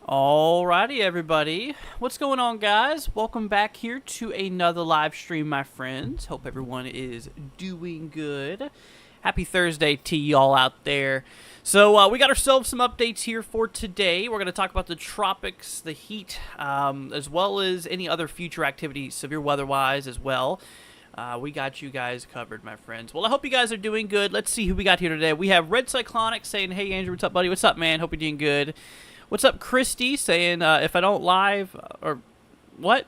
Alrighty, everybody. What's going on, guys? Welcome back here to another live stream, my friends. Hope everyone is doing good. Happy Thursday to y'all out there. So we got ourselves some updates here for today. We're going to talk about the tropics, the heat, as well as any other future activities, severe weather-wise as well. We got you guys covered, my friends. Well, I hope you guys are doing good. Let's see who we got here today. We have Red Cyclonic saying, hey, Andrew, what's up, buddy? What's up, man? Hope you're doing good. What's up, Christy, saying, if I don't live, or what?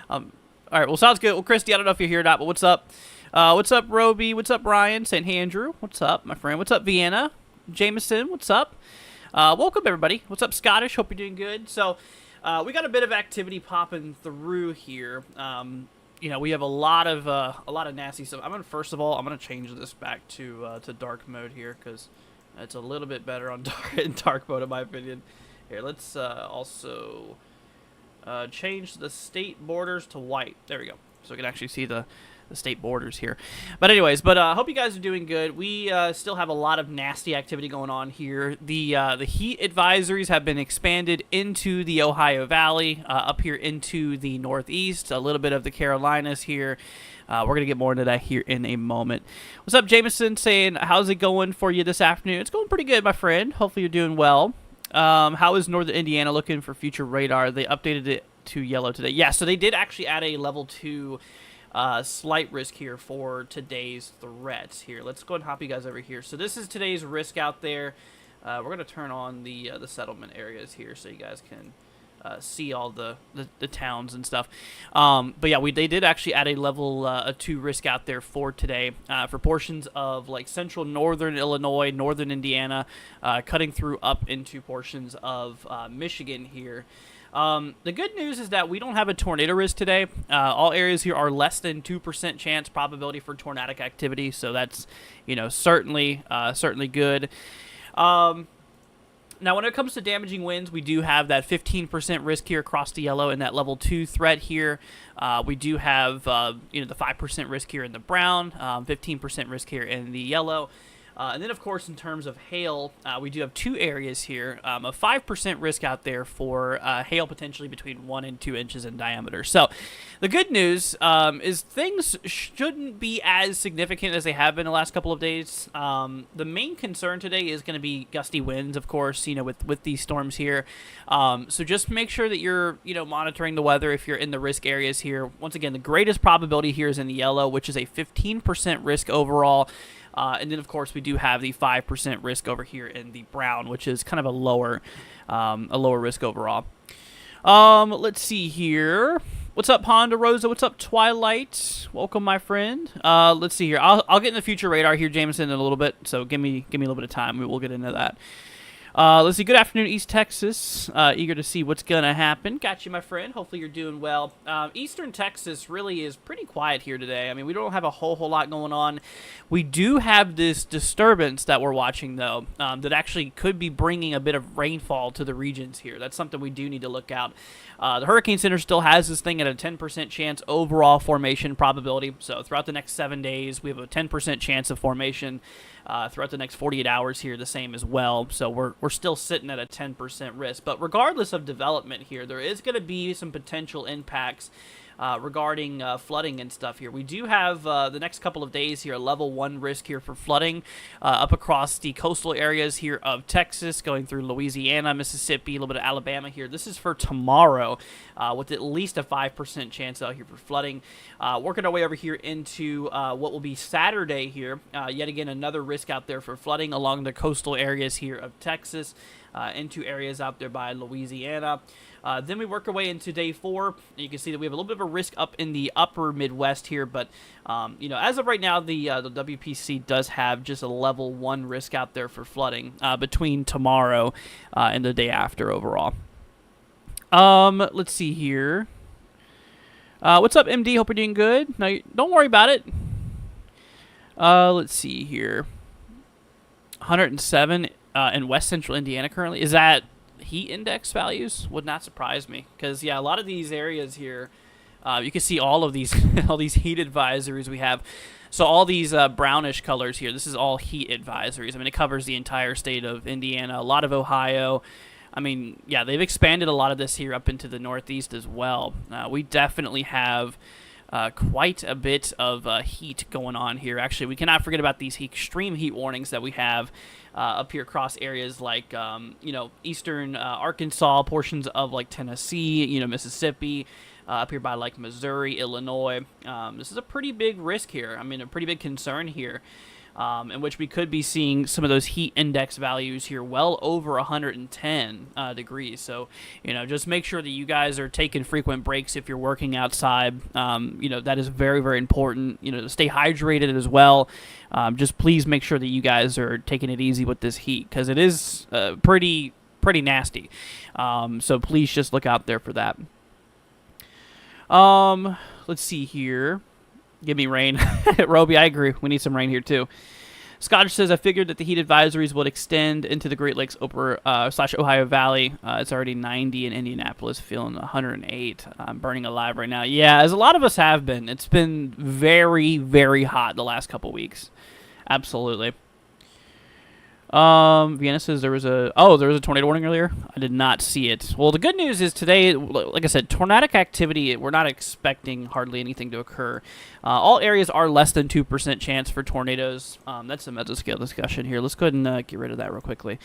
All right, well, sounds good. Well, Christy, I don't know if you're here or not, but what's up? What's up, Roby? What's up, Ryan? Saying, hey, Andrew. What's up, my friend? What's up, Vienna? Jameson, what's up? Welcome, everybody. What's up, Scottish? Hope you're doing good. So, we got a bit of activity popping through here. You know, we have a lot of nasty stuff. First of all, I'm gonna change this back to dark mode here because it's a little bit better on dark mode, in my opinion. Here, let's also change the state borders to white. There we go. So we can actually see the state borders here. But anyways, I hope you guys are doing good. We still have a lot of nasty activity going on here. The heat advisories have been expanded into the Ohio Valley, up here into the Northeast, a little bit of the Carolinas here. We're going to get more into that here in a moment. What's up, Jameson? Saying, how's it going for you this afternoon? It's going pretty good, my friend. Hopefully you're doing well. How is Northern Indiana looking for future radar? They updated it to yellow today. Yeah, so they did actually add a level 2 slight risk here for today's threats here. Let's go ahead and hop you guys over here. So this is today's risk out there. We're going to turn on the settlement areas here so you guys can see all the towns and stuff. But yeah, they did actually add a level 2 risk out there for today for portions of like central northern Illinois, northern Indiana, cutting through up into portions of Michigan here. The good news is that we don't have a tornado risk today. All areas here are less than 2% chance probability for tornadic activity, so that's, you know, certainly good. Now, when it comes to damaging winds, we do have that 15% risk here across the yellow and that level 2 threat here. We do have, you know, the 5% risk here in the brown, 15% risk here in the yellow. And then, of course, in terms of hail, we do have 2 areas here, a 5% risk out there for hail potentially between 1 and 2 inches in diameter. So the good news is things shouldn't be as significant as they have been the last couple of days. The main concern today is going to be gusty winds, of course, you know, with these storms here. So just make sure that you're, you know, monitoring the weather if you're in the risk areas here. Once again, the greatest probability here is in the yellow, which is a 15% risk overall. And then, of course, we do have the 5% risk over here in the brown, which is kind of a lower risk overall. Let's see here. What's up, Ponderosa? What's up, Twilight? Welcome, my friend. Let's see here. I'll get in the future radar here, Jameson, in a little bit. So give me a little bit of time. We'll get into that. Let's see. Good afternoon, East Texas. Eager to see what's going to happen. Got you, my friend. Hopefully you're doing well. Eastern Texas really is pretty quiet here today. I mean, we don't have a whole lot going on. We do have this disturbance that we're watching, though, that actually could be bringing a bit of rainfall to the regions here. That's something we do need to look out. The Hurricane Center still has this thing at a 10% chance overall formation probability. So throughout the next 7 days, we have a 10% chance of formation. Throughout the next 48 hours here, the same as well. So we're still sitting at a 10% risk. But regardless of development here, there is going to be some potential impacts regarding flooding and stuff here. We do have the next couple of days here a level 1 risk here for flooding up across the coastal areas here of Texas, going through Louisiana, Mississippi, a little bit of Alabama here. This is for tomorrow with at least a 5% chance out here for flooding. Working our way over here into what will be Saturday here. Yet again, another risk out there for flooding along the coastal areas here of Texas, into areas out there by Louisiana. Then we work our way into day 4. You can see that we have a little bit of a risk up in the upper Midwest here, but as of right now, the WPC does have just a level 1 risk out there for flooding between tomorrow and the day after overall. Let's see here. What's up, MD? Hope you're doing good. No, don't worry about it. Let's see here. 107 in West Central Indiana currently. Is that heat index values? Would not surprise me, because yeah, a lot of these areas here, you can see all of these all these heat advisories we have. So all these brownish colors here, this is all heat advisories. I mean, it covers the entire state of Indiana, a lot of Ohio. I mean, yeah, they've expanded a lot of this here up into the Northeast as well. We definitely have quite a bit of heat going on here. Actually, we cannot forget about these extreme heat warnings that we have up here across areas like, eastern Arkansas, portions of like Tennessee, Mississippi, up here by like Missouri, Illinois. This is a pretty big risk here. I mean, a pretty big concern here. In which we could be seeing some of those heat index values here well over 110 degrees. So, just make sure that you guys are taking frequent breaks if you're working outside. That is very, very important. To stay hydrated as well. Just please make sure that you guys are taking it easy with this heat, because it is pretty nasty. So please just look out there for that. Let's see here. Give me rain. Roby, I agree. We need some rain here, too. Scottish says, I figured that the heat advisories would extend into the Great Lakes / Ohio Valley. It's already 90 in Indianapolis, feeling 108. I'm burning alive right now. Yeah, as a lot of us have been. It's been very, very hot the last couple weeks. Absolutely. Vienna says there was a tornado warning earlier. I did not see it. Well, the good news is today, like I said, tornadic activity, we're not expecting hardly anything to occur. All areas are less than 2% chance for tornadoes. That's a mesoscale discussion here. Let's go ahead and get rid of that real quickly.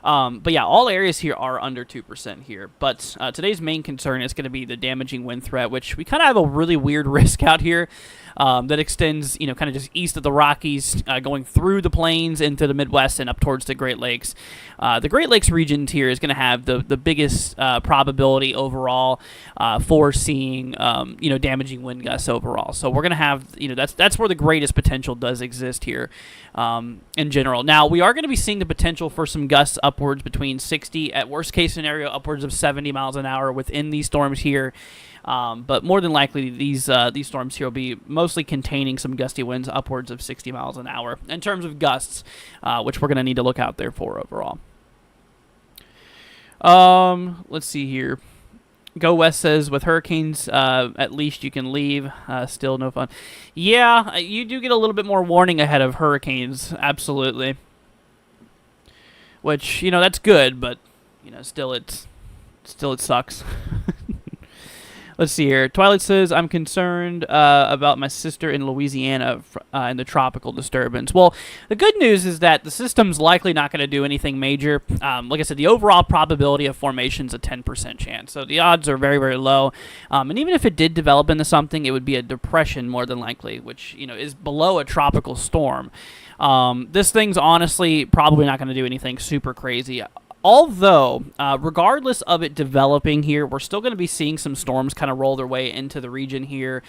But yeah, all areas here are under 2% here. But today's main concern is going to be the damaging wind threat, which we kind of have a really weird risk out here that extends, kind of just east of the Rockies, going through the plains into the Midwest and up towards the Great Lakes. The Great Lakes region here is going to have the biggest probability overall for seeing, damaging wind gusts overall. So we're going to have, that's where the greatest potential does exist here in general. Now, we are going to be seeing the potential for some gusts upwards between 60, at worst case scenario, upwards of 70 miles an hour within these storms here. But more than likely, these storms here will be mostly containing some gusty winds upwards of 60 miles an hour in terms of gusts, which we're going to need to look out there for overall. Let's see here. Go West says, with hurricanes, at least you can leave. Still no fun. Yeah, you do get a little bit more warning ahead of hurricanes. Absolutely. Which, that's good, but, still it sucks. Let's see here. Twilight says, I'm concerned about my sister in Louisiana and the tropical disturbance. Well, the good news is that the system's likely not going to do anything major. Like I said, the overall probability of formation is a 10% chance. So the odds are very, very low. And even if it did develop into something, it would be a depression more than likely, which, is below a tropical storm. This thing's honestly probably not going to do anything super crazy. Although, regardless of it developing here, we're still going to be seeing some storms kind of roll their way into the region here.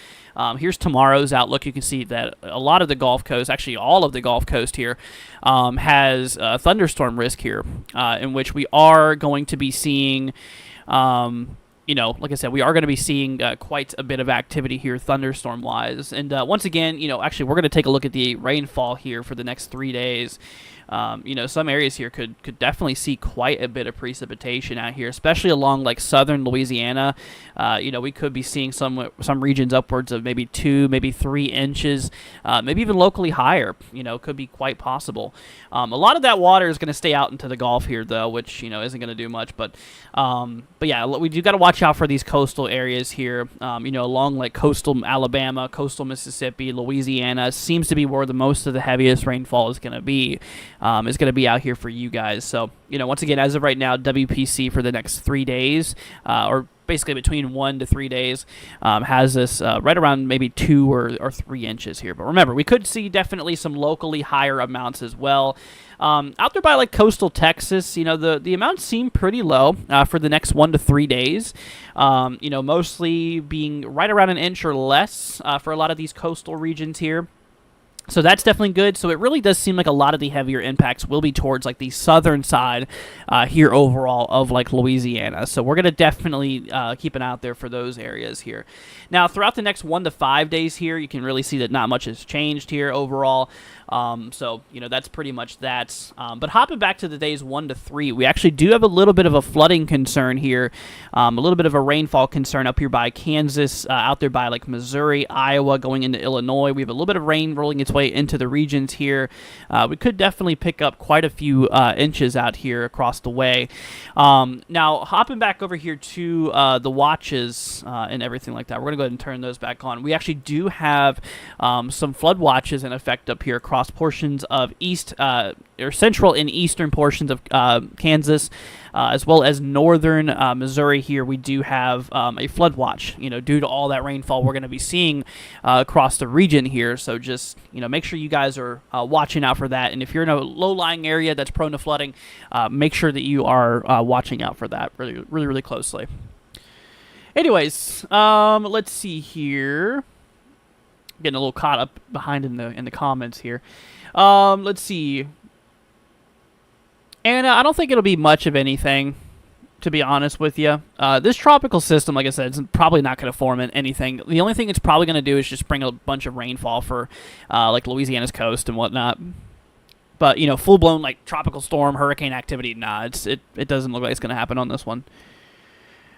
Here's tomorrow's outlook. You can see that a lot of the Gulf Coast, actually all of the Gulf Coast here, has thunderstorm risk here, in which we are going to be seeing, like I said, we are going to be seeing quite a bit of activity here thunderstorm-wise. And once again, actually we're going to take a look at the rainfall here for the next 3 days. Some areas here could definitely see quite a bit of precipitation out here, especially along like southern Louisiana. We could be seeing some regions upwards of maybe 2, maybe 3 inches, maybe even locally higher. Could be quite possible. A lot of that water is going to stay out into the Gulf here, though, which isn't going to do much. But yeah, we do got to watch out for these coastal areas here. Along like coastal Alabama, coastal Mississippi, Louisiana seems to be where the most of the heaviest rainfall is going to be. Out here for you guys. So, once again, as of right now, WPC for the next 3 days, or basically between 1 to 3 days, has this right around maybe 2 or 3 inches here. But remember, we could see definitely some locally higher amounts as well. Out there by like coastal Texas, the amounts seem pretty low for the next 1 to 3 days. Mostly being right around an inch or less for a lot of these coastal regions here. So that's definitely good. So it really does seem like a lot of the heavier impacts will be towards like the southern side here overall of like Louisiana. So we're going to definitely keep an eye out there for those areas here. Now, throughout the next 1 to 5 days here, you can really see that not much has changed here overall. That's pretty much that. But hopping back to the days 1 to 3, we actually do have a little bit of a flooding concern here, a little bit of a rainfall concern up here by Kansas, out there by like Missouri, Iowa, going into Illinois. We have a little bit of rain rolling its way into the regions here. We could definitely pick up quite a few inches out here across the way. Now, hopping back over here to the watches and everything like that, we're going to go ahead and turn those back on. We actually do have some flood watches in effect up here across portions of central and eastern portions of Kansas, as well as northern Missouri here. We do have a flood watch, due to all that rainfall we're going to be seeing across the region here. So just, make sure you guys are watching out for that. And if you're in a low-lying area that's prone to flooding, make sure that you are watching out for that really, really, really closely. Anyways, let's see here. Getting a little caught up behind in the comments here. Let's see. And I don't think it'll be much of anything, to be honest with you. This tropical system, like I said, is probably not going to form anything. The only thing it's probably going to do is just bring a bunch of rainfall for like Louisiana's coast and whatnot. But, full-blown like tropical storm, hurricane activity, nah, it doesn't look like it's going to happen on this one.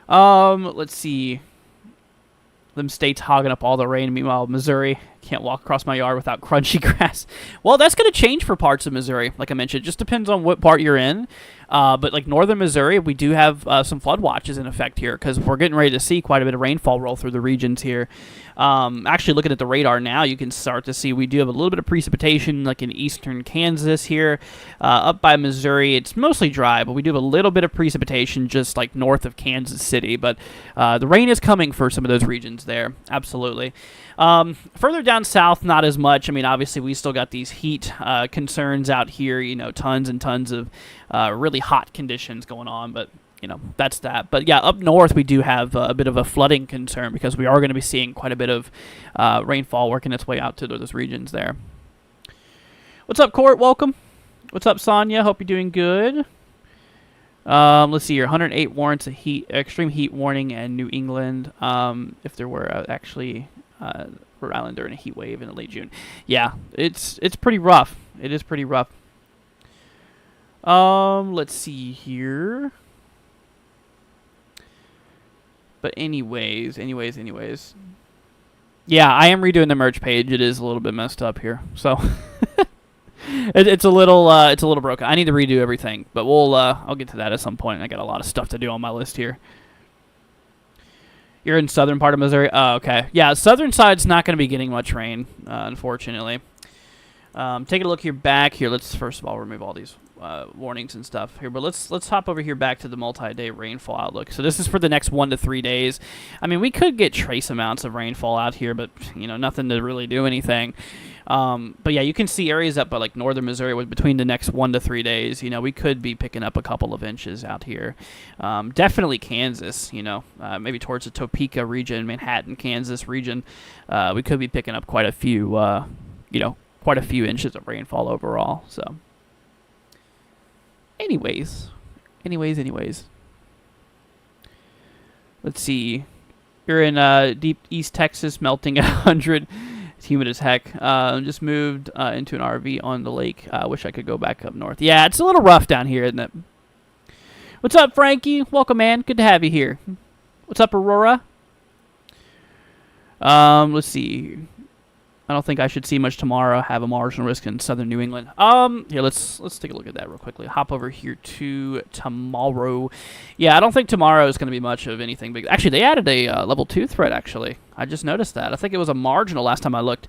Let's see. Them states hogging up all the rain. Meanwhile, Missouri can't walk across my yard without crunchy grass. Well, that's going to change for parts of Missouri. Like I mentioned, it just depends on what part you're in. But like northern Missouri, we do have some flood watches in effect here because we're getting ready to see quite a bit of rainfall roll through the regions here. Actually, looking at the radar now, you can start to see we do have a little bit of precipitation like in eastern Kansas here. Up by Missouri, it's mostly dry, but we do have a little bit of precipitation just like north of Kansas City. But the rain is coming for some of those regions there. Absolutely. Further down south, not as much. I mean, obviously, we still got these heat concerns out here, tons and tons of really hot conditions going on, but, that's that. But, yeah, up north, we do have a bit of a flooding concern because we are going to be seeing quite a bit of rainfall working its way out to those regions there. What's up, Court? Welcome. What's up, Sonia? Hope you're doing good. Let's see here. 108 warrants a extreme heat warning in New England. If there were actually Rhode Island during a heat wave in late June. Yeah, it's pretty rough. It is pretty rough. Let's see here. But anyways. Yeah, I am redoing the merch page. It is a little bit messed up here. So it's a little broken. I need to redo everything, but I'll get to that at some point. I got a lot of stuff to do on my list here. You're in southern part of Missouri? Oh, okay. Yeah, southern side's not going to be getting much rain, unfortunately. Taking a look here back here. Let's first of all remove all these warnings and stuff here. But let's hop over here back to the multi-day rainfall outlook. So this is for the next 1 to 3 days. I mean, we could get trace amounts of rainfall out here, but, nothing to really do anything. But yeah, you can see areas up by like northern Missouri with between the next 1 to 3 days. We could be picking up a couple of inches out here. Definitely Kansas. Maybe towards the Topeka region, Manhattan, Kansas region. We could be picking up quite a few. Quite a few inches of rainfall overall. So, anyways. Let's see. You're in deep East Texas, melting at 100. It's humid as heck. Just moved into an RV on the lake. I wish I could go back up north. Yeah, it's a little rough down here, isn't it? What's up, Frankie? Welcome, man. Good to have you here. What's up, Aurora? Let's see. I don't think I should see much tomorrow. Have a marginal risk in southern New England. Here, let's take a look at that real quickly. Hop over here to tomorrow. Yeah, I don't think tomorrow is going to be much of anything big. Actually, they added a level 2 threat, actually. I just noticed that. I think it was a marginal last time I looked.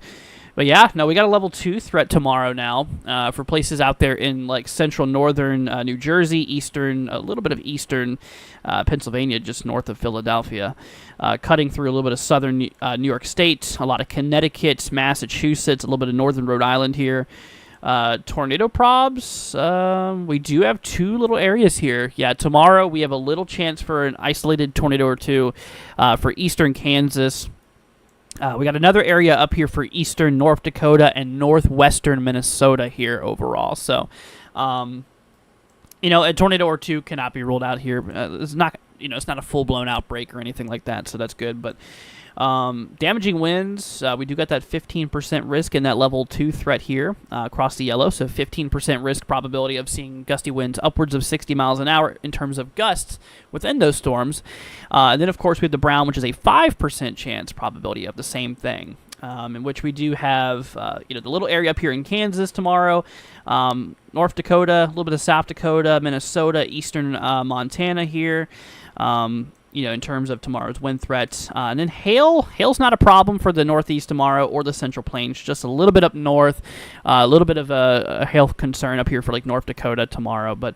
But yeah, no, we got a level 2 threat tomorrow now for places out there in like central northern New Jersey, eastern, a little bit of eastern Pennsylvania, just north of Philadelphia, cutting through a little bit of southern New York State, a lot of Connecticut, Massachusetts, a little bit of northern Rhode Island here. Tornado probs, we do have 2 little areas here. Yeah, tomorrow we have a little chance for an isolated tornado or 2 for eastern Kansas. We got another area up here for eastern North Dakota and northwestern Minnesota here overall. So, a tornado or 2 cannot be ruled out here. It's not, it's not a full-blown outbreak or anything like that, so that's good. But damaging winds, we do got that 15% risk in that level 2 threat here across the yellow. So 15% risk probability of seeing gusty winds upwards of 60 miles an hour in terms of gusts within those storms. And then, of course, we have the brown, which is a 5% chance probability of the same thing, in which we do have the little area up here in Kansas tomorrow, North Dakota, a little bit of South Dakota, Minnesota, eastern Montana here. In terms of tomorrow's wind threats. And then hail's not a problem for the Northeast tomorrow or the Central Plains, just a little bit up north, a little bit of a hail concern up here for like North Dakota tomorrow. But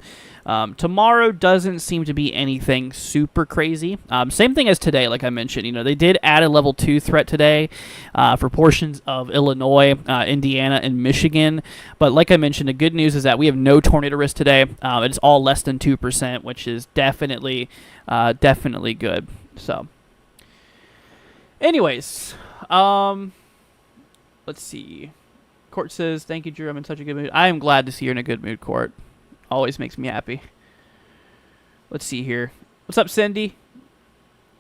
tomorrow doesn't seem to be anything super crazy. Same thing as today, like I mentioned. They did add a level 2 threat today for portions of Illinois, Indiana, and Michigan. But like I mentioned, the good news is that we have no tornado risk today. It's all less than 2%, which is definitely good. So, anyways, let's see. Court says, "Thank you, Drew. I'm in such a good mood." I am glad to see you're in a good mood, Court. Always makes me happy. Let's see here. What's up, Cindy?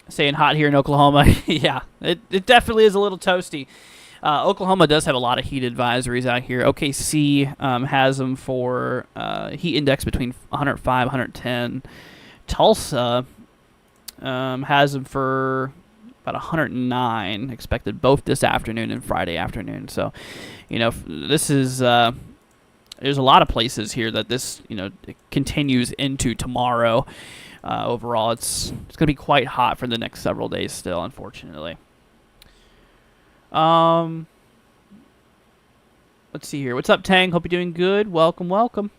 Saying hot here in Oklahoma. Yeah, it definitely is a little toasty. Oklahoma does have a lot of heat advisories out here. OKC has them for heat index between 105 110. Tulsa has them for about 109 expected both this afternoon and Friday afternoon. So, this is there's a lot of places here that this it continues into tomorrow. Overall, it's going to be quite hot for the next several days still, unfortunately. Let's see here. What's up, Tang? Hope you're doing good. Welcome.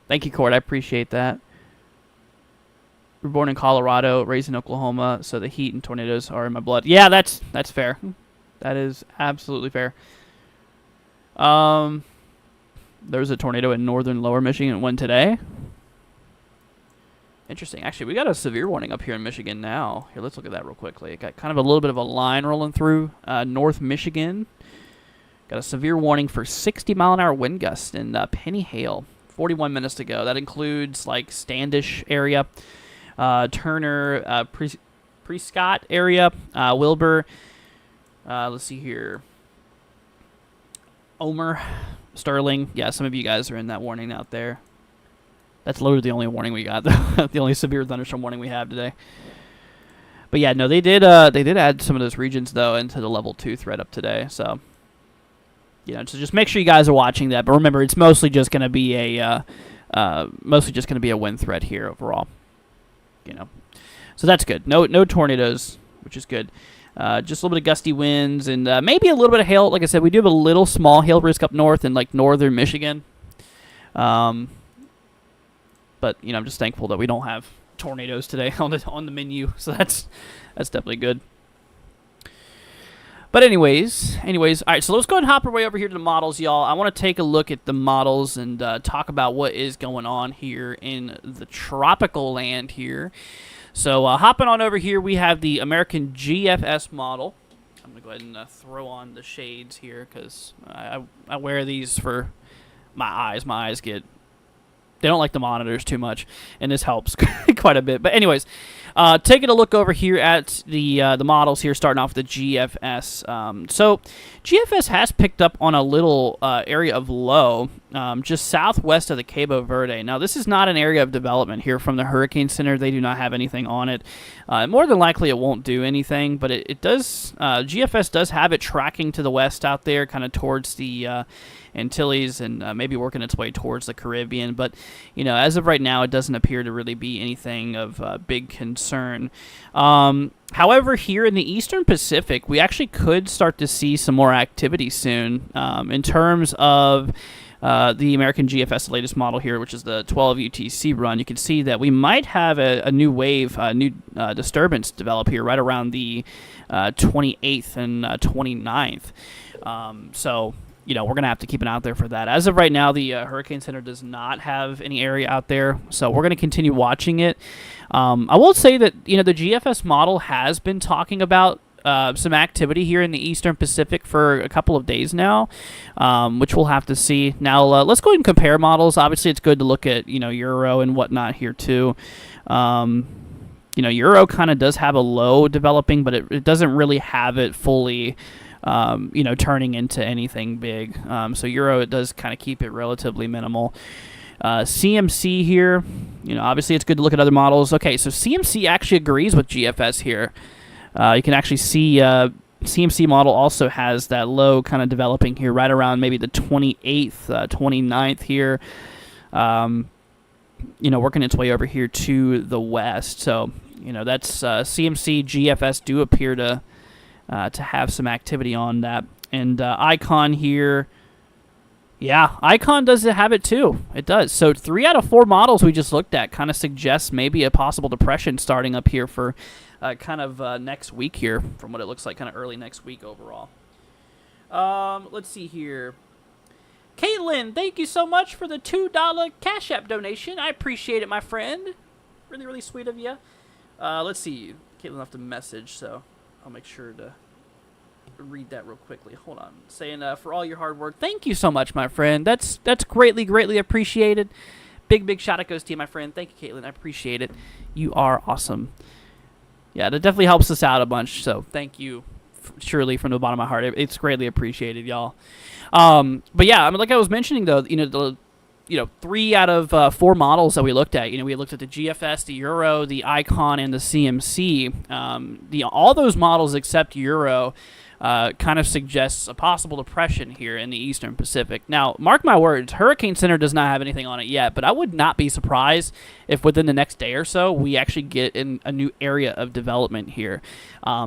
Thank you, Court. I appreciate that. We're born in Colorado, raised in Oklahoma, so the heat and tornadoes are in my blood. Yeah, that's fair. That is absolutely fair. There was a tornado in northern lower Michigan, one today. Interesting. Actually, we got a severe warning up here in Michigan now. Here, let's look at that real quickly. It got kind of a little bit of a line rolling through North Michigan. Got a severe warning for 60-mile-an-hour wind gusts and penny hail. 41 minutes to go. That includes like Standish area, Turner, Prescott area, Wilbur. Let's see here. Omer, Sterling. Yeah, some of you guys are in that warning out there. That's literally the only warning we got, the only severe thunderstorm warning we have today. But yeah, no, they did add some of those regions though into the level 2 threat up today. So, so just make sure you guys are watching that. But remember, it's mostly just going to be a wind threat here overall. So that's good. No tornadoes, which is good. Just a little bit of gusty winds and maybe a little bit of hail. Like I said, we do have a little small hail risk up north in like northern Michigan. But I'm just thankful that we don't have tornadoes today on the menu. So that's definitely good. But anyways, all right, so let's go ahead and hop our way over here to the models, y'all. I want to take a look at the models and talk about what is going on here in the tropical land here. So hopping on over here, we have the American GFS model. I'm going to go ahead and throw on the shades here because I wear these for my eyes. My eyes get... They don't like the monitors too much, and this helps quite a bit. But anyways, taking a look over here at the models here, starting off with the GFS. So GFS has picked up on a little area of low just southwest of the Cabo Verde. Now, this is not an area of development here from the Hurricane Center. They do not have anything on it. More than likely, it won't do anything, but it does. GFS does have it tracking to the west out there, kind of towards the Antilles and maybe working its way towards the Caribbean. But, you know, as of right now, it doesn't appear to really be anything of big concern. However, here in the Eastern Pacific, we actually could start to see some more activity soon in terms of the American GFS, the latest model here, which is the 12 UTC run. You can see that we might have a new wave, a new disturbance develop here right around the 28th and 29th. So, you know, we're going to have to keep an eye out there for that. As of right now, the Hurricane Center does not have any area out there, so we're going to continue watching it. I will say that, you know, the GFS model has been talking about some activity here in the Eastern Pacific for a couple of days now, which we'll have to see. Now, let's go ahead and compare models. Obviously, it's good to look at, you know, Euro and whatnot here, too. You know, Euro kind of does have a low developing, but it doesn't really have it fully... you know, turning into anything big. So Euro, it does kind of keep it relatively minimal. CMC here, you know, obviously it's good to look at other models. Okay, so CMC actually agrees with GFS here. You can actually see CMC model also has that low kind of developing here right around maybe the 28th, 29th here. You know, working its way over here to the west. So, you know, that's CMC, GFS do appear to have some activity on that. And Icon here, yeah, Icon does have it too. It does. So 3 out of 4 models we just looked at kind of suggests maybe a possible depression starting up here for kind of next week here, from what it looks like, kind of early next week overall. Let's see here. Caitlin, thank you so much for the $2 Cash App donation. I appreciate it, my friend. Really, really sweet of you. Let's see. Caitlin left a message, so... I'll make sure to read that real quickly. Hold on. Saying for all your hard work. Thank you so much, my friend. That's greatly, greatly appreciated. Big shout out goes to you, my friend. Thank you, Caitlin. I appreciate it. You are awesome. Yeah, that definitely helps us out a bunch. So thank you, surely, from the bottom of my heart. It's greatly appreciated, y'all. But yeah, I mean, like I was mentioning, though, you know, 3 out of 4 models that we looked at. You know, we looked at the GFS, the Euro, the Icon, and the CMC. All those models except Euro kind of suggests a possible depression here in the Eastern Pacific. Now, mark my words, Hurricane Center does not have anything on it yet, but I would not be surprised if within the next day or so we actually get in a new area of development here.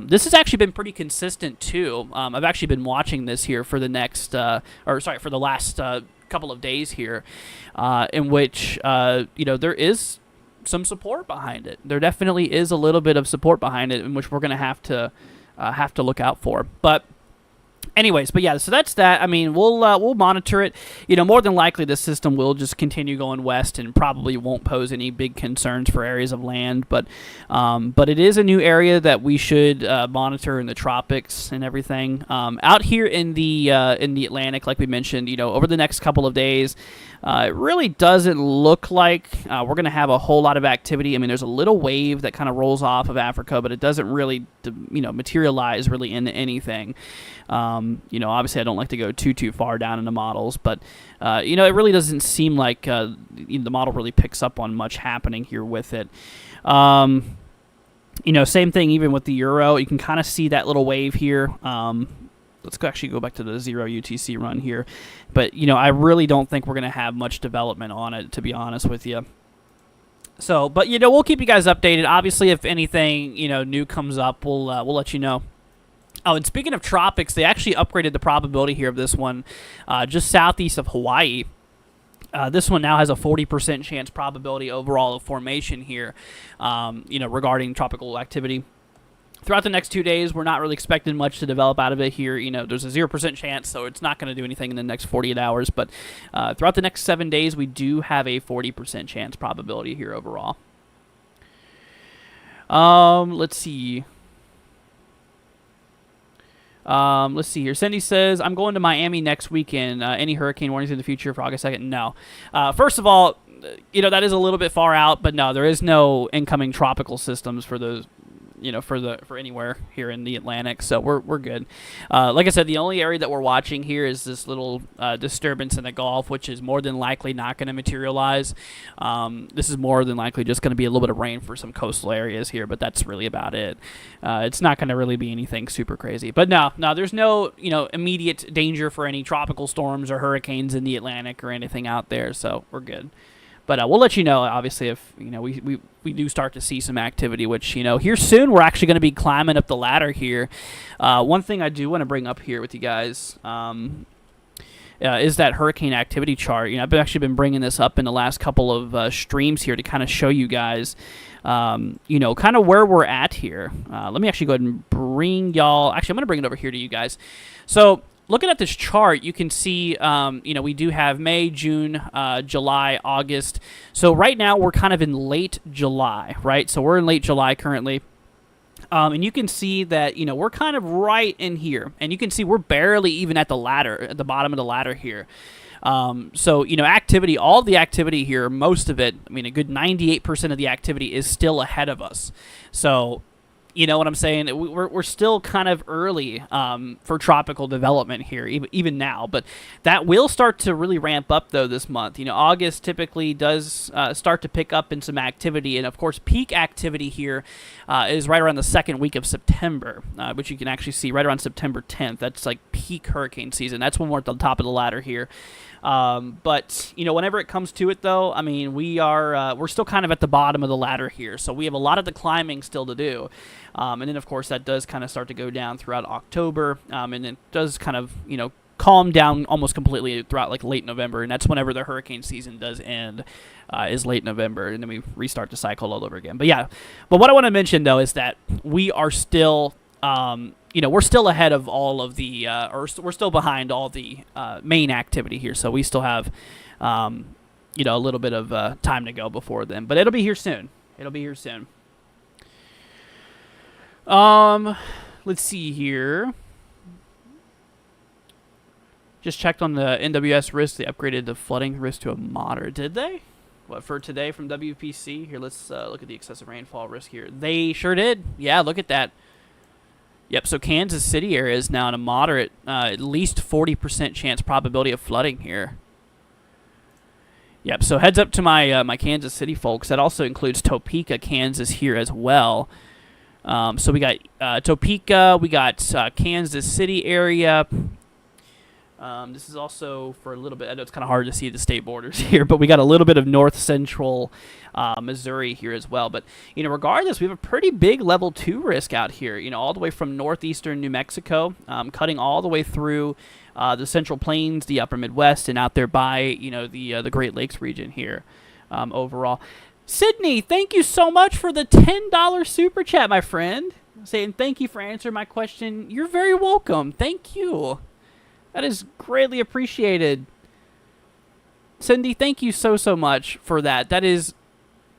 This has actually been pretty consistent too. I've actually been watching this here for the for the last couple of days here, in which you know, there is some support behind it. There definitely is a little bit of support behind it, in which we're going to have to look out for. But anyways, but yeah, so that's that. I mean, we'll monitor it. You know, more than likely, this system will just continue going west and probably won't pose any big concerns for areas of land. But it is a new area that we should monitor in the tropics and everything. Out here in the Atlantic, like we mentioned, you know, over the next couple of days, it really doesn't look like we're going to have a whole lot of activity. I mean, there's a little wave that kind of rolls off of Africa, but it doesn't really, you know, materialize really into anything. You know, obviously I don't like to go too far down into models, but, you know, it really doesn't seem like the model really picks up on much happening here with it. You know, same thing even with the Euro. You can kind of see that little wave here. Let's actually go back to the 0 UTC run here. But, you know, I really don't think we're going to have much development on it, to be honest with you. So, but, you know, we'll keep you guys updated. Obviously, if anything, you know, new comes up, we'll let you know. Oh, and speaking of tropics, they actually upgraded the probability here of this one just southeast of Hawaii. This one now has a 40% chance probability overall of formation here, you know, regarding tropical activity. Throughout the next 2 days, we're not really expecting much to develop out of it here. You know, there's a 0% chance, so it's not going to do anything in the next 48 hours. But throughout the next 7 days, we do have a 40% chance probability here overall. Let's see. Let's see here. Cindy says, I'm going to Miami next weekend. Any hurricane warnings in the future for August 2nd? No. First of all, you know, that is a little bit far out, but no, there is no incoming tropical systems for those, you know, for anywhere here in the Atlantic, so we're good. Like I said, the only area that we're watching here is this little disturbance in the Gulf, which is more than likely not going to materialize. This is more than likely just going to be a little bit of rain for some coastal areas here, but that's really about it. It's not going to really be anything super crazy. But no, there's no, you know, immediate danger for any tropical storms or hurricanes in the Atlantic or anything out there, so we're good. But we'll let you know, obviously, if, you know, we do start to see some activity, which, you know, here soon we're actually going to be climbing up the ladder here. One thing I do want to bring up here with you guys is that hurricane activity chart. You know, I've actually been bringing this up in the last couple of streams here to kind of show you guys, you know, kind of where we're at here. Let me actually go ahead and bring y'all. Actually, I'm going to bring it over here to you guys. So, looking at this chart, you can see, you know, we do have May, June, July, August. So right now we're kind of in late July, right? So we're in late July currently. And you can see that, you know, we're kind of right in here. And you can see we're barely even at the ladder, at the bottom of the ladder here. So, you know, activity, all the activity here, most of it, I mean, a good 98% of the activity is still ahead of us. So, you know what I'm saying? We're still kind of early for tropical development here, even now. But that will start to really ramp up, though, this month. You know, August typically does start to pick up in some activity. And, of course, peak activity here is right around the second week of September, which you can actually see right around September 10th. That's like peak hurricane season. That's when we're at the top of the ladder here. But, you know, whenever it comes to it, though, I mean, we're still kind of at the bottom of the ladder here. So we have a lot of the climbing still to do. And then, of course, that does kind of start to go down throughout October. And it does kind of, you know, calm down almost completely throughout, like, late November. And that's whenever the hurricane season does end, is late November. And then we restart the cycle all over again. But, yeah. But what I want to mention, though, is that we are still, you know, we're still ahead of all of the, or we're still behind all the main activity here. So we still have, you know, a little bit of time to go before then. But it'll be here soon. It'll be here soon. Let's see here. Just checked on the NWS risk. They upgraded the flooding risk to a moderate. Did they? What, for today from WPC? Here, let's look at the excessive rainfall risk here. They sure did. Yeah, look at that. Yep, so Kansas City area is now in a moderate, at least 40% chance probability of flooding here. Yep, so heads up to my my Kansas City folks. That also includes Topeka, Kansas here as well. So we got Topeka, we got Kansas City area. This is also for a little bit, I know it's kind of hard to see the state borders here, but we got a little bit of north central Missouri here as well. But, you know, regardless, we have a pretty big level 2 risk out here, you know, all the way from northeastern New Mexico, cutting all the way through the Central Plains, the upper Midwest, and out there by, you know, the Great Lakes region here overall. Sydney, thank you so much for the $10 super chat, my friend. Saying thank you for answering my question. You're very welcome. Thank you. That is greatly appreciated. Cindy, thank you so much for that. That is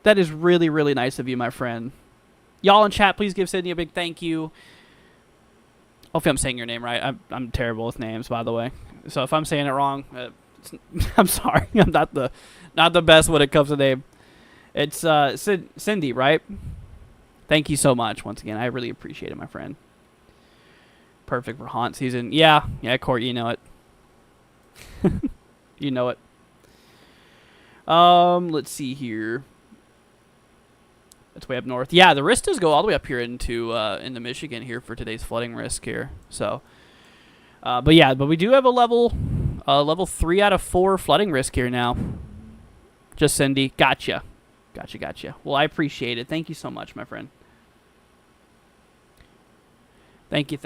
really, really nice of you, my friend. Y'all in chat, please give Cindy a big thank you. Hopefully I'm saying your name right. I'm terrible with names, by the way. So if I'm saying it wrong, I'm sorry. I'm not the best when it comes to name. It's Cindy, right? Thank you so much once again. I really appreciate it, my friend. Perfect for haunt season. Yeah, Court, you know it. You know it. Let's see here. That's way up north. Yeah, the risk does go all the way up here into Michigan here for today's flooding risk here. So, but we do have a level 3 out of 4 flooding risk here now. Just Cindy, gotcha. Well, I appreciate it. Thank you so much, my friend. Thank you.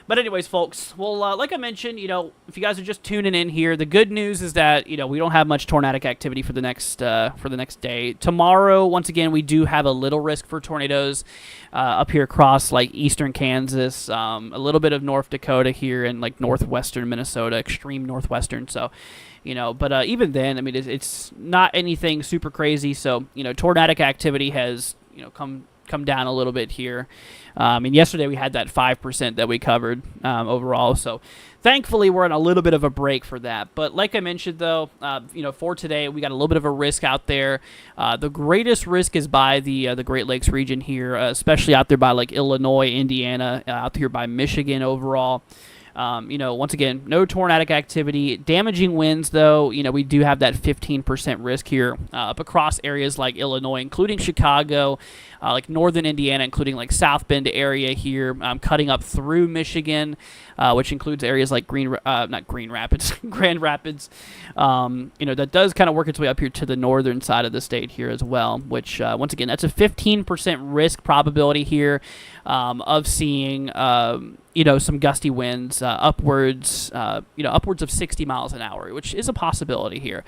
But anyways, folks, well, like I mentioned, if you guys are just tuning in here, the good news is that we don't have much tornadic activity for the next day. Tomorrow, once again, we do have a little risk for tornadoes up here across like eastern Kansas, a little bit of North Dakota here, and like northwestern Minnesota, extreme northwestern. So, but even then, I mean, it's not anything super crazy. So, tornadic activity has come down a little bit here. And yesterday we had that 5% that we covered overall. So thankfully we're on a little bit of a break for that. But like I mentioned, though, for today we got a little bit of a risk out there. The greatest risk is by the Great Lakes region here, especially out there by like Illinois, Indiana, out here by Michigan overall. Once again, no tornadic activity. Damaging winds, though, we do have that 15% risk here up across areas like Illinois, including Chicago, like northern Indiana, including like South Bend area here, cutting up through Michigan, which includes areas like Grand Rapids. That does kind of work its way up here to the northern side of the state here as well, which, once again, that's a 15% risk probability here of seeing some gusty winds, upwards of 60 miles an hour, which is a possibility here.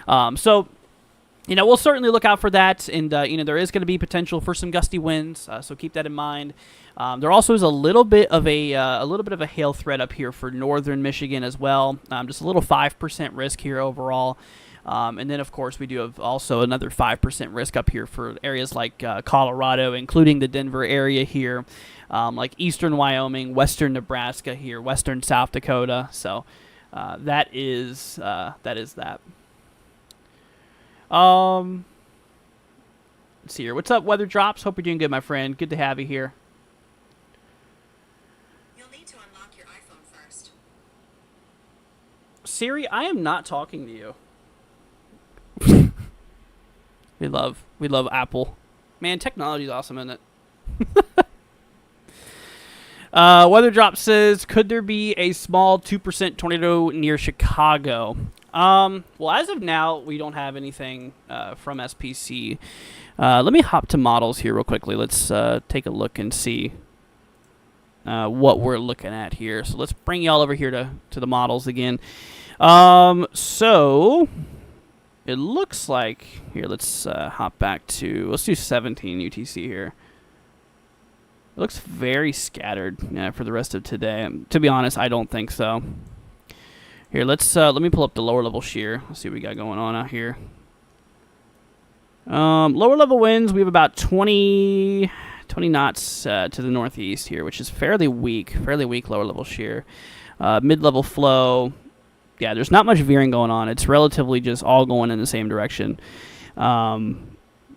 We'll certainly look out for that, and there is going to be potential for some gusty winds, so keep that in mind. There also is a little bit of a hail threat up here for northern Michigan as well. Just a little 5% risk here overall. And then, of course, we do have also another 5% risk up here for areas like Colorado, including the Denver area here, like eastern Wyoming, western Nebraska here, western South Dakota. So that is that. Let's see here. What's up, Weather Drops? Hope you're doing good, my friend. Good to have you here. You'll need to unlock your iPhone first. Siri, I am not talking to you. We love Apple. Man, technology's awesome, isn't it? Weather Drop says, could there be a small 2% tornado near Chicago? Well, as of now, we don't have anything from SPC. Let me hop to models here real quickly. Let's take a look and see what we're looking at here. So let's bring y'all over here to the models again. So it looks like, here, let's hop back to, let's do 17 UTC here. It looks very scattered for the rest of today. To be honest, I don't think so. Here, let me pull up the lower level shear. Let's see what we got going on out here. Lower level winds, we have about 20 knots to the northeast here, which is fairly weak lower level shear. Mid-level flow, yeah, there's not much veering going on. It's relatively just all going in the same direction. We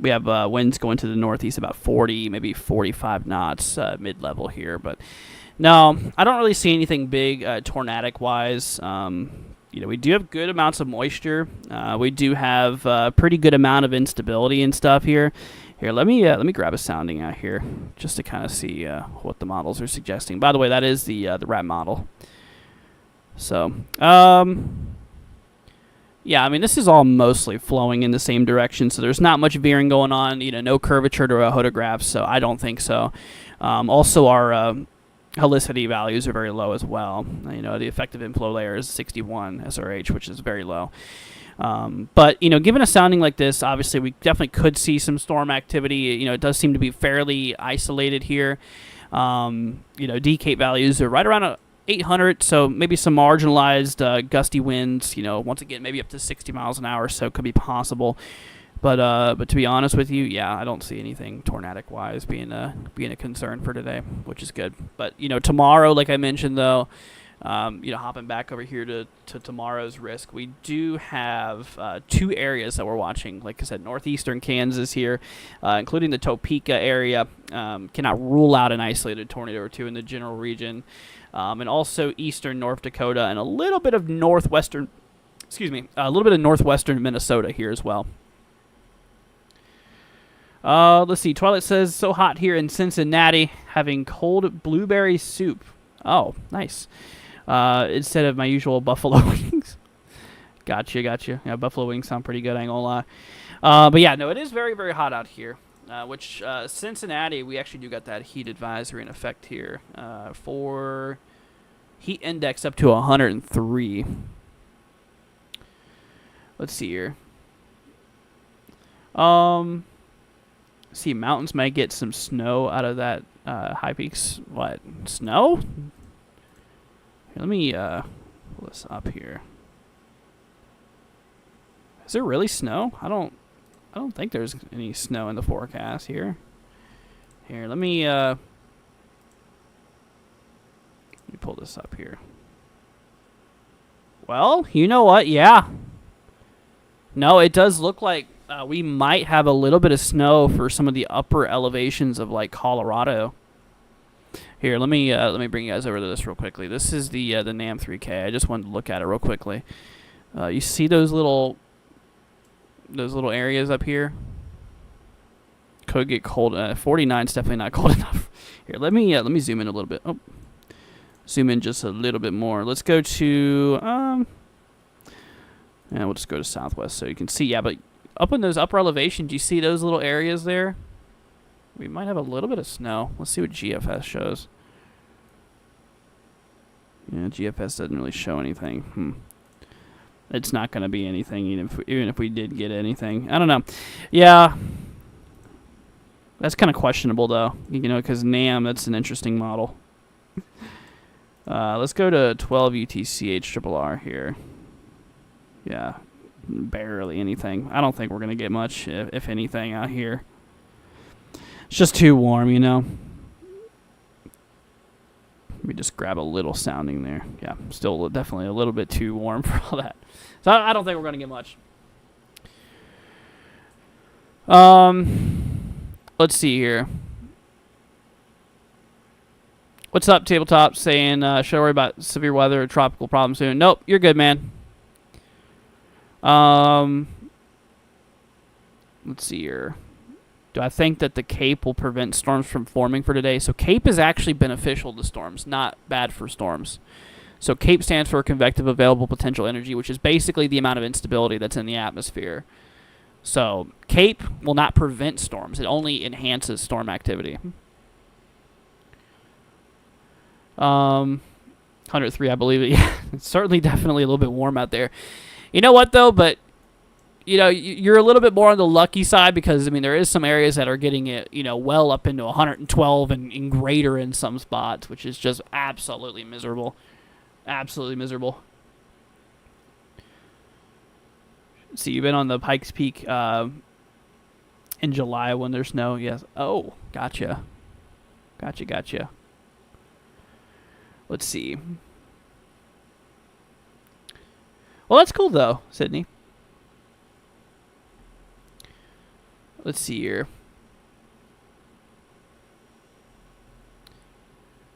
have winds going to the northeast about 40, maybe 45 knots mid-level here, but no, I don't really see anything big tornadic-wise. We do have good amounts of moisture. We do have a pretty good amount of instability and stuff here. Here, let me grab a sounding out here just to kind of see what the models are suggesting. By the way, that is the RAP model. So, yeah, I mean, this is all mostly flowing in the same direction, so there's not much veering going on. No curvature to a hodograph, so I don't think so. Also, our helicity values are very low as well. The effective inflow layer is 61 SRH, which is very low. But given a sounding like this, obviously we definitely could see some storm activity. It does seem to be fairly isolated here. Decate values are right around 800, so maybe some marginalized gusty winds. Once again, maybe up to 60 miles an hour, so it could be possible. But to be honest with you, yeah, I don't see anything tornadic-wise being a concern for today, which is good. But tomorrow, like I mentioned, though, hopping back over here to tomorrow's risk, we do have two areas that we're watching. Like I said, northeastern Kansas here, including the Topeka area. Cannot rule out an isolated tornado or two in the general region, and also eastern North Dakota and a little bit of northwestern Minnesota here as well. Let's see. Twilight says, so hot here in Cincinnati, having cold blueberry soup. Oh, nice. Instead of my usual buffalo wings. Gotcha. Yeah, buffalo wings sound pretty good, I ain't gonna lie. But yeah, no, it is very, very hot out here. Cincinnati, we actually do got that heat advisory in effect here for Heat index up to 103. Let's see here. See, mountains might get some snow out of that. High peaks, what? Snow? Here, let me pull this up here. Is there really snow? I don't think there's any snow in the forecast here. Here, let me pull this up here. Well, you know what? Yeah. No, it does look like we might have a little bit of snow for some of the upper elevations of like Colorado. Here, let me bring you guys over to this real quickly. This is the NAM 3K. I just wanted to look at it real quickly. You see those little areas up here? Could get cold. 49 is definitely not cold enough. Here, let me zoom in a little bit. Oh, zoom in just a little bit more. Let's go to and we'll just go to southwest so you can see. Yeah, but up in those upper elevations, you see those little areas there? We might have a little bit of snow. Let's see what GFS shows. Yeah, GFS doesn't really show anything. It's not going to be anything even if we did get anything. I don't know. Yeah. That's kind of questionable, though. You know, because NAM, that's an interesting model. Let's go to 12 UTCH here. Yeah. Barely anything. I don't think we're going to get much, if anything, out here. It's just too warm, you know. Let me just grab a little sounding there. Yeah, still definitely a little bit too warm for all that. So I don't think we're going to get much. Let's see here. What's up, Tabletop? Saying, should I worry about severe weather or tropical problems soon? Nope, you're good, man. Let's see here. Do I think that the CAPE will prevent storms from forming for today? So CAPE is actually beneficial to storms, not bad for storms. So CAPE stands for Convective Available Potential Energy, which is basically the amount of instability that's in the atmosphere. So CAPE will not prevent storms. It only enhances storm activity. 103, I believe it. Yeah, it's certainly definitely a little bit warm out there. You know what, though? But you know, you're a little bit more on the lucky side because, I mean, there is some areas that are getting it, you know, well up into 112 and greater in some spots, which is just absolutely miserable. Absolutely miserable. See, you've been on the Pikes Peak in July when there's snow. Yes. Oh, gotcha. Gotcha. Let's see. Well, that's cool, though, Sydney. Let's see here.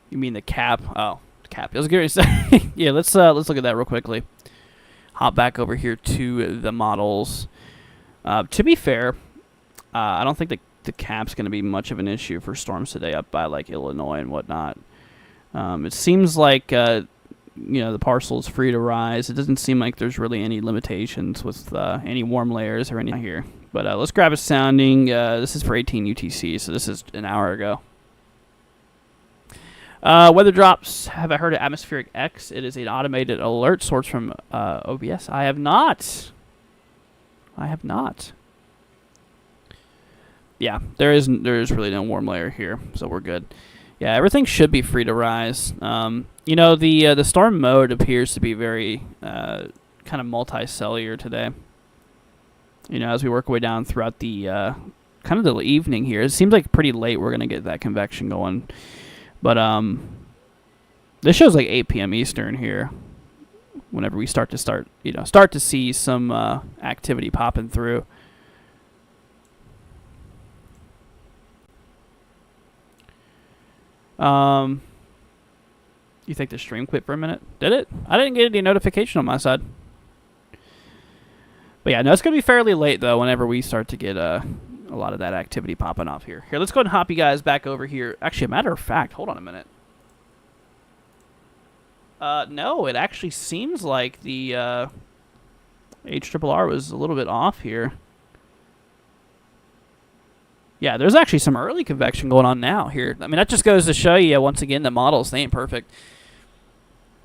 You mean the cap? Oh, the cap. I was going to say. Yeah, let's look at that real quickly. Hop back over here to the models. To be fair, I don't think the cap's going to be much of an issue for storms today up by like Illinois and whatnot. It seems like you know, the parcel is free to rise. It doesn't seem like there's really any limitations with any warm layers or anything here. But let's grab a sounding. This is for 18 UTC, so this is an hour ago. Weather drops. Have I heard of Atmospheric X? It is an automated alert source from OBS. I have not. Yeah, there is really no warm layer here, so we're good. Yeah, everything should be free to rise. You know, the storm mode appears to be very kind of multicellular today. You know, as we work our way down throughout the kind of the evening here, it seems like pretty late we're gonna get that convection going. But this shows like 8 p.m. Eastern here. Whenever we start to see some activity popping through. You think the stream quit for a minute? Did it? I didn't get any notification on my side. But yeah, no, it's going to be fairly late, though, whenever we start to get a lot of that activity popping off here. Here, let's go ahead and hop you guys back over here. Actually, a matter of fact, hold on a minute. No, it actually seems like the HRRR was a little bit off here. Yeah, there's actually some early convection going on now here. I mean, that just goes to show you, once again, the models, they ain't perfect.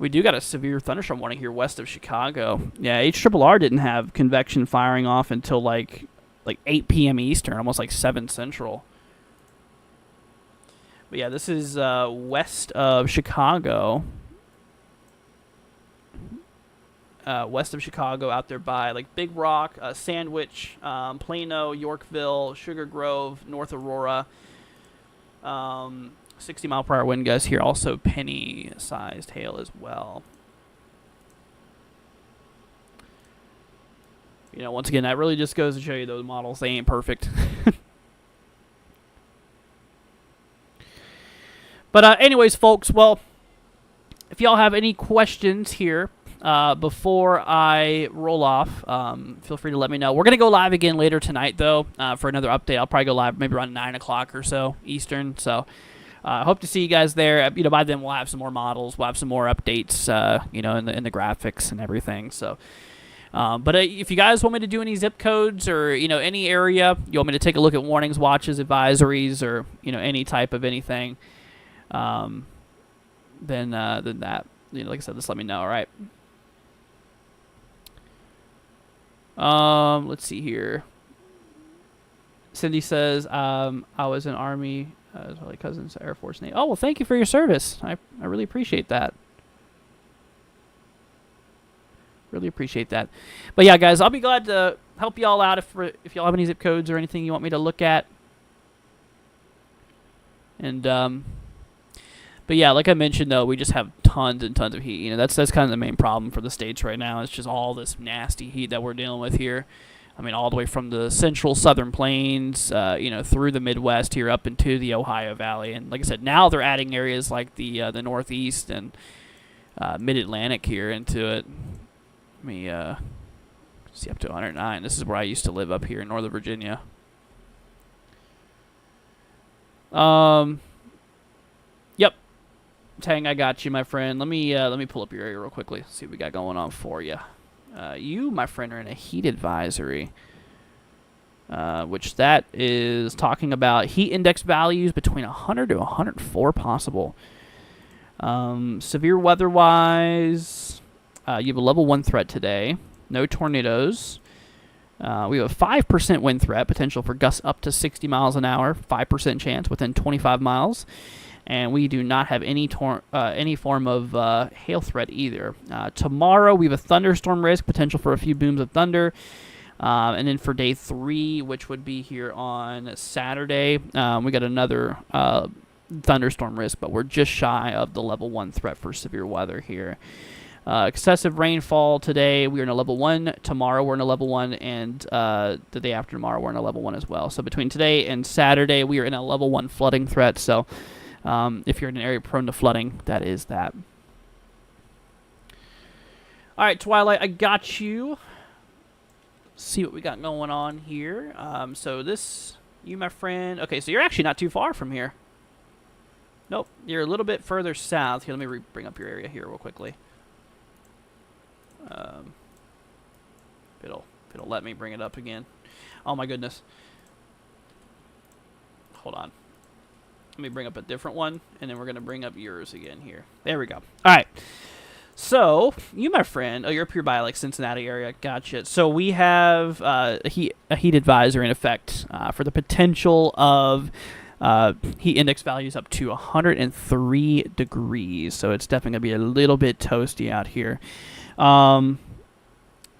We do got a severe thunderstorm warning here west of Chicago. Yeah, HRRR didn't have convection firing off until like 8 p.m. Eastern, almost like 7 Central. But yeah, this is west of Chicago. West of Chicago, out there by like Big Rock, Sandwich, Plano, Yorkville, Sugar Grove, North Aurora. 60-mile-per-hour wind gusts here. Also penny-sized hail as well. You know, once again, that really just goes to show you those models, they ain't perfect. But anyways, folks, well, if y'all have any questions here before I roll off, feel free to let me know. We're going to go live again later tonight, though, for another update. I'll probably go live maybe around 9 o'clock or so Eastern. So I hope to see you guys there. You know, by then we'll have some more models. We'll have some more updates, you know, in the graphics and everything. So, but if you guys want me to do any zip codes or, you know, any area, you want me to take a look at warnings, watches, advisories, or, you know, any type of anything, then that, you know, like I said, just let me know. All right. Let's see here. Cindy says, I was in Army, my cousin's Air Force Navy. Oh, well, thank you for your service. I really appreciate that. Really appreciate that. But yeah, guys, I'll be glad to help y'all out if y'all have any zip codes or anything you want me to look at. And, but yeah, like I mentioned, though, we just have tons and tons of heat. You know, that's kind of the main problem for the states right now. It's just all this nasty heat that we're dealing with here. I mean, all the way from the central southern plains, you know, through the Midwest here up into the Ohio Valley. And like I said, now they're adding areas like the Northeast and Mid-Atlantic here into it. Let me see, up to 109. This is where I used to live up here in Northern Virginia. Yep. Tang, I got you, my friend. Let me pull up your area real quickly. See what we got going on for you. You, my friend, are in a heat advisory, which that is talking about heat index values between 100 to 104 possible. Severe weather-wise, you have a level 1 threat today. No tornadoes. We have a 5% wind threat, potential for gusts up to 60 miles an hour, 5% chance within 25 miles. And we do not have any form of hail threat either. Tomorrow we have a thunderstorm risk, potential for a few booms of thunder. And then for day 3, which would be here on Saturday, we got another thunderstorm risk, but we're just shy of the level 1 threat for severe weather here. Excessive rainfall today, we're in a level 1. Tomorrow we're in a level 1, and the day after tomorrow we're in a level 1 as well. So between today and Saturday, we are in a level 1 flooding threat. So if you're in an area prone to flooding, that is that. All right, Twilight, I got you. Let's see what we got going on here. So this, you, my friend. Okay, so you're actually not too far from here. Nope, you're a little bit further south. Here, let me bring up your area here real quickly. If it'll let me bring it up again. Oh my goodness. Hold on. Let me bring up a different one, and then we're going to bring up yours again here. There we go. All right. So, you, my friend, oh, you're up here by, like, Cincinnati area. Gotcha. So, we have a heat advisory in effect for the potential of heat index values up to 103 degrees. So, it's definitely going to be a little bit toasty out here.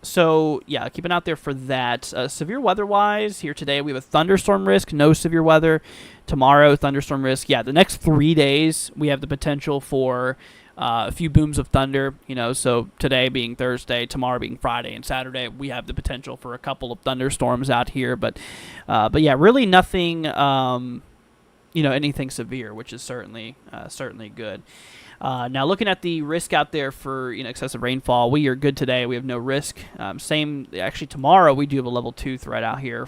So, yeah, keep an eye out there for that. Severe weather-wise, here today we have a thunderstorm risk, no severe weather. Tomorrow, thunderstorm risk. Yeah, the next 3 days, we have the potential for a few booms of thunder. You know, so today being Thursday, tomorrow being Friday, and Saturday, we have the potential for a couple of thunderstorms out here. But yeah, really nothing, you know, anything severe, which is certainly good. Now, looking at the risk out there for, you know, excessive rainfall, we are good today. We have no risk. Actually, tomorrow we do have a level 2 threat out here,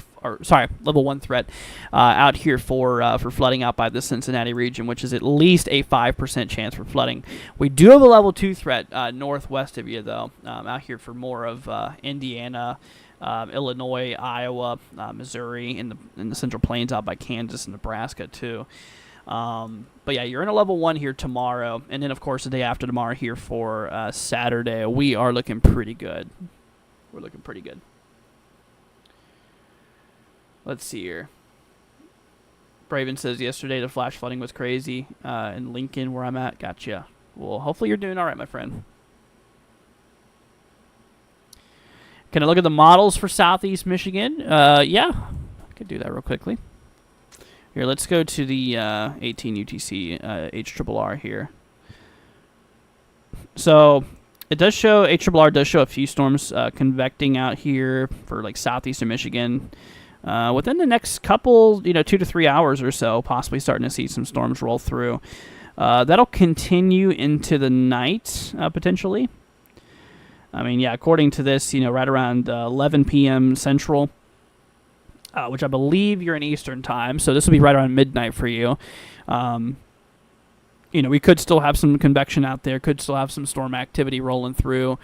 level 1 threat out here for flooding out by the Cincinnati region, which is at least a 5% chance for flooding. We do have a level 2 threat northwest of you, though, out here for more of Indiana, Illinois, Iowa, Missouri, in the Central Plains out by Kansas and Nebraska, too. But yeah, you're in a level 1 here tomorrow, and then of course the day after tomorrow here for Saturday. We are looking pretty good. We're looking pretty good. Let's see here. Braven says yesterday the flash flooding was crazy in Lincoln where I'm at. Gotcha. Well, hopefully you're doing all right, my friend. Can I look at the models for Southeast Michigan? Yeah, I could do that real quickly. Here, let's go to the 18 UTC HRRR here. So it does show, HRRR does show a few storms convecting out here for like southeastern Michigan. Within the next couple, 2 to 3 hours or so, possibly starting to see some storms roll through. That'll continue into the night, potentially. I mean, yeah, according to this, right around 11 p.m. Central, which I believe you're in Eastern time, so this will be right around midnight for you. We could still have some convection out there, could still have some storm activity rolling through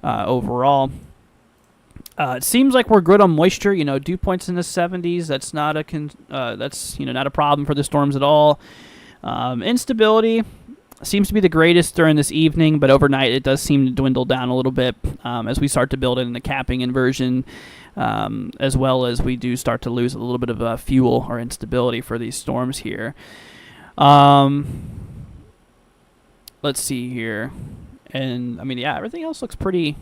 overall. It seems like we're good on moisture. Dew points in the 70s. That's not not a problem for the storms at all. Instability seems to be the greatest during this evening, but overnight it does seem to dwindle down a little bit as we start to build in the capping inversion, as well as we do start to lose a little bit of fuel or instability for these storms here. Let's see here. And, I mean, yeah, everything else looks pretty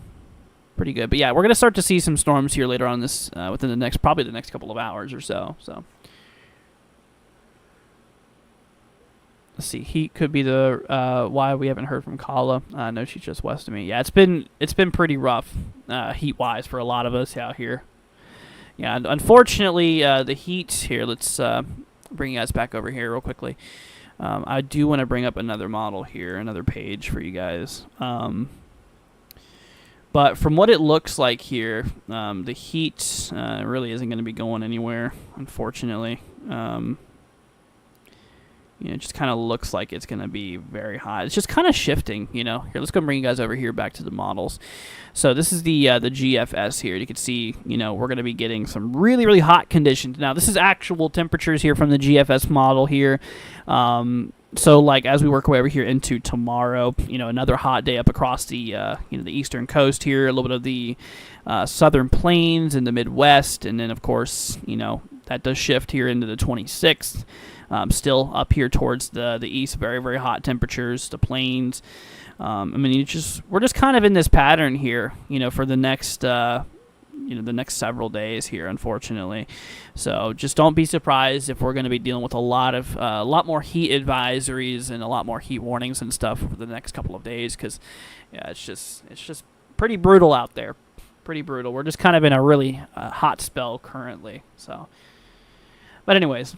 good. But, yeah, we're going to start to see some storms here later on this within probably the next couple of hours or so. Let's see. Heat could be the why we haven't heard from Kala. No, she's just west of me. Yeah, it's been pretty rough heat-wise for a lot of us out here. Yeah, and unfortunately, the heat here. Let's bring you guys back over here real quickly. I do want to bring up another model here, another page for you guys. But from what it looks like here, the heat really isn't going to be going anywhere, unfortunately. It just kind of looks like it's going to be very hot. It's just kind of shifting, Here, let's go bring you guys over here back to the models. So this is the GFS here. You can see, we're going to be getting some really, really hot conditions. Now, this is actual temperatures here from the GFS model here. So, like, as we work our way over here into tomorrow, another hot day up across the, the eastern coast here, a little bit of the southern plains and the Midwest, and then, of course, that does shift here into the 26th. Still up here towards the east, very, very hot temperatures, the plains. We're just kind of in this pattern here, for the next, the next several days here, unfortunately. So just don't be surprised if we're going to be dealing with a lot more heat advisories and a lot more heat warnings and stuff for the next couple of days, because yeah, it's just pretty brutal out there, pretty brutal. We're just kind of in a really hot spell currently. So, but anyways.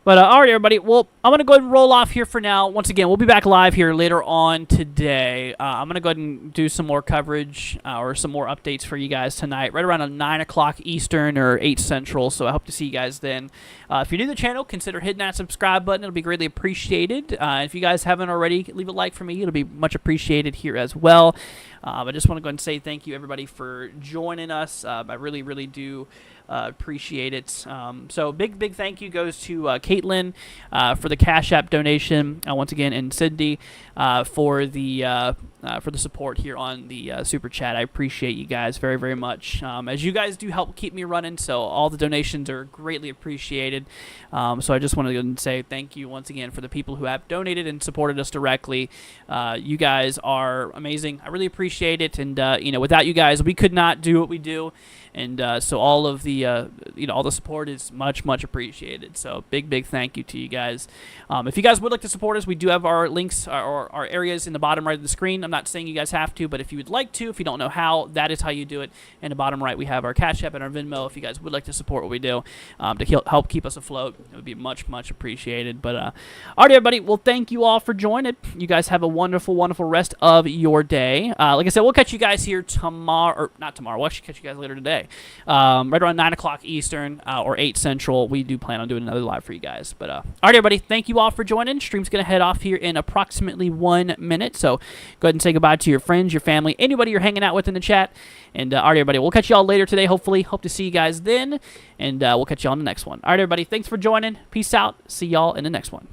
But all right, everybody. Well, I'm going to go ahead and roll off here for now. Once again, we'll be back live here later on today. I'm going to go ahead and do some more coverage or some more updates for you guys tonight, right around 9 o'clock Eastern or 8 Central. So I hope to see you guys then. If you're new to the channel, consider hitting that subscribe button. It'll be greatly appreciated. If you guys haven't already, leave a like for me. It'll be much appreciated here as well. I just want to go ahead and say thank you, everybody, for joining us. I really, really do appreciate it. So big thank you goes to Caitlin for the Cashapp donation once again, and Cindy for the support here on the super chat. I appreciate you guys very, very much, as you guys do help keep me running. So all the donations are greatly appreciated. So I just want to say thank you once again for the people who have donated and supported us directly. You guys are amazing. I really appreciate it, and without you guys, we could not do what we do. And so all of the all the support is much appreciated. So big thank you to you guys. If you guys would like to support us, we do have our links, our areas in the bottom right of the screen. I'm not saying you guys have to, but if you would like to, if you don't know how, that is how you do it. In the bottom right, we have our Cashapp and our Venmo. If you guys would like to support what we do to help keep us afloat, it would be much appreciated. But all right, everybody. Well, thank you all for joining. You guys have a wonderful rest of your day. Like I said, we'll catch you guys here tomorrow, or not tomorrow. We'll actually catch you guys later today. Right around 9 o'clock Eastern or 8 Central, we do plan on doing another live for you guys. But all right, everybody, thank you all for joining. Stream's going to head off here in approximately 1 minute. So go ahead and say goodbye to your friends, your family, anybody you're hanging out with in the chat. And all right, everybody, we'll catch you all later today, hopefully. Hope to see you guys then. And we'll catch you on the next one. All right, everybody, thanks for joining. Peace out. See y'all in the next one.